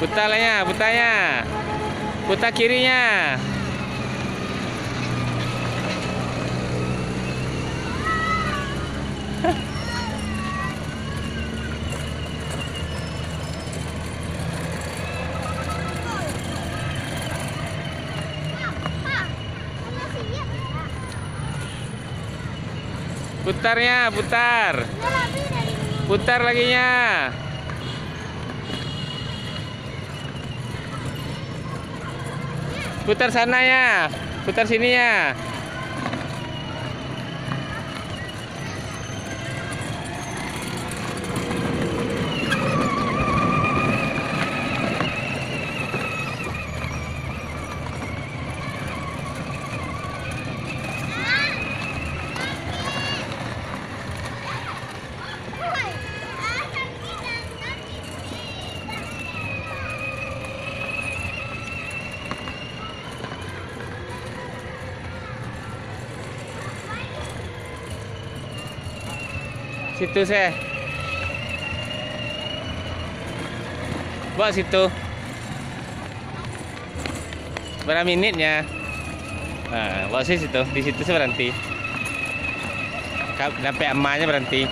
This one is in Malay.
Putar lahnya, putarnya. Putar kirinya. Putarnya, putar. Putar laginya. Putar sananya. Putar sininya. Situ saya. Bawa situ. Berapa minitnya? Nah, bawa situ. Di situ saya berhenti. Sampai emaknya berhenti.